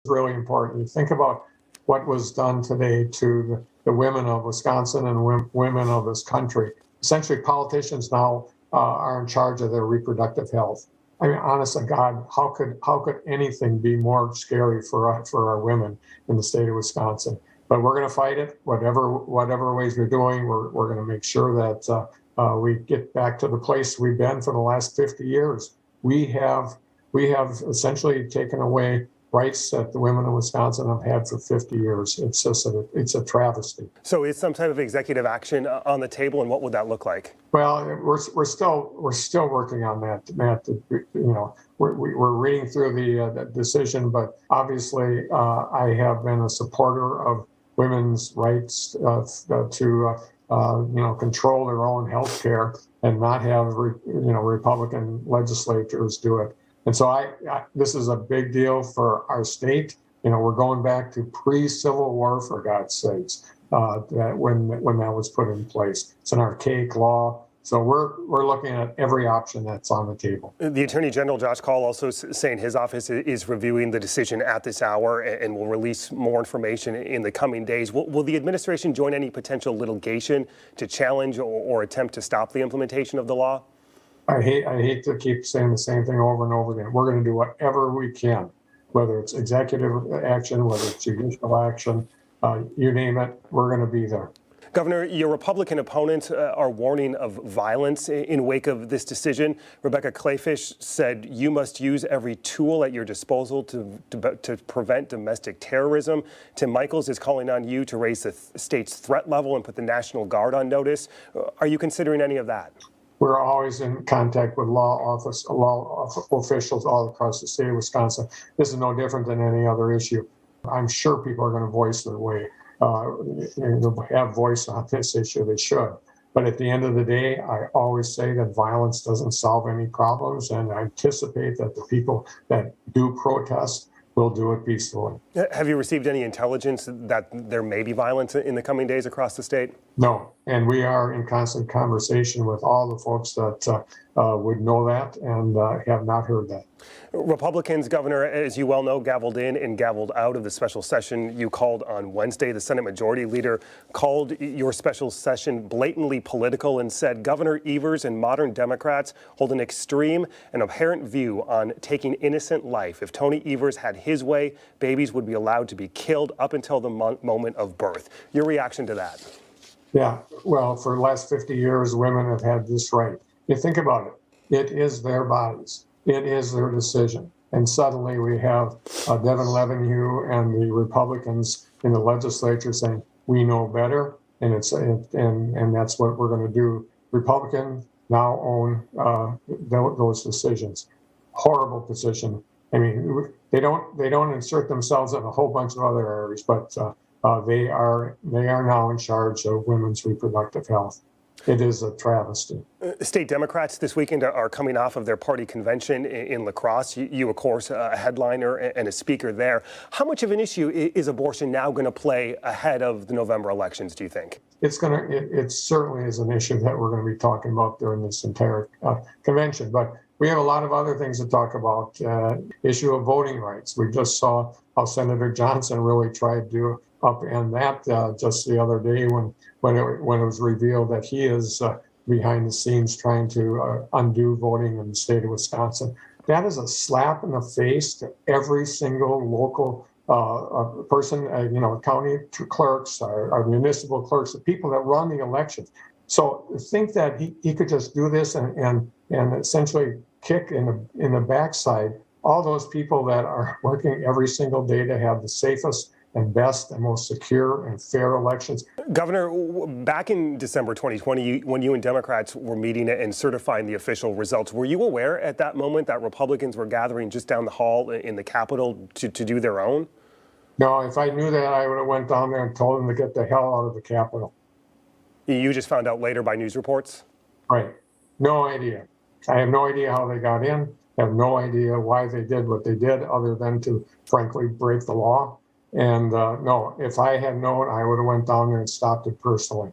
really important. You think about what was done today to the women of Wisconsin and women of this country. Essentially, politicians now are in charge of their reproductive health. I mean, honest to God, how could anything be more scary for our women in the state of Wisconsin? But we're going to fight it, whatever ways we're doing. We're going to make sure that we get back to the place we've been for the last 50 years. We have essentially taken away rights that the women of Wisconsin have had for 50 years. It's a travesty. So is some type of executive action on the table, and what would that look like? Well, we're still working on that, Matt. We're reading through the decision, but obviously I have been a supporter of women's rights to control their own health care and not have Republican legislators do it. And so this is a big deal for our state. We're going back to pre-Civil War, for God's sakes, that when that was put in place. It's an archaic law. So we're looking at every option that's on the table. The Attorney General, Josh Kaul, also saying his office is reviewing the decision at this hour and will release more information in the coming days. Will the administration join any potential litigation to challenge or attempt to stop the implementation of the law? I hate to keep saying the same thing over and over again. We're going to do whatever we can, whether it's executive action, whether it's judicial action, you name it, we're going to be there. Governor, your Republican opponents are warning of violence in wake of this decision. Rebecca Kleefisch said you must use every tool at your disposal to prevent domestic terrorism. Tim Michels is calling on you to raise the state's threat level and put the National Guard on notice. Are you considering any of that? We're always in contact with law officials all across the state of Wisconsin. This is no different than any other issue. I'm sure people are going to voice their way. Have voice on this issue. They should. But at the end of the day, I always say that violence doesn't solve any problems, and I anticipate that the people that do protest will do it peacefully. Have you received any intelligence that there may be violence in the coming days across the state? No, and we are in constant conversation with all the folks that would know that and have not heard that. Republicans, Governor, as you well know, gavelled in and gavelled out of the special session you called on Wednesday. The Senate Majority Leader called your special session blatantly political and said Governor Evers and modern Democrats hold an extreme and apparent view on taking innocent life. If Tony Evers had his way, babies would be allowed to be killed up until the moment of birth. Your reaction to that? Yeah, well, for the last 50 years, women have had this right. You think about it. It is their bodies. It is their decision. And suddenly we have Devin Levenhue and the Republicans in the legislature saying, we know better, and that's what we're going to do. Republicans now own those decisions. Horrible position. I mean, they don't insert themselves in a whole bunch of other areas, but they are now in charge of women's reproductive health. It is a travesty. State Democrats this weekend are coming off of their party convention in La Crosse. You, of course, a headliner and a speaker there. How much of an issue is abortion now going to play ahead of the November elections, do you think? It certainly is an issue that we're going to be talking about during this entire convention. But we have a lot of other things to talk about. Issue of voting rights. We just saw how Senator Johnson really tried to upend that just the other day when it was revealed that he is behind the scenes trying to undo voting in the state of Wisconsin. That is a slap in the face to every single local person, county clerks, our municipal clerks, the people that run the elections. So think that he could just do this and essentially kick in the backside all those people that are working every single day to have the safest and best and most secure and fair elections. Governor, back in December 2020, when you and Democrats were meeting and certifying the official results, were you aware at that moment that Republicans were gathering just down the hall in the Capitol to do their own? No, if I knew that, I would have went down there and told them to get the hell out of the Capitol. You just found out later by news reports? Right. No idea. I have no idea how they got in. I have no idea why they did what they did other than to, frankly, break the law. And no, if I had known, I would have went down there and stopped it personally.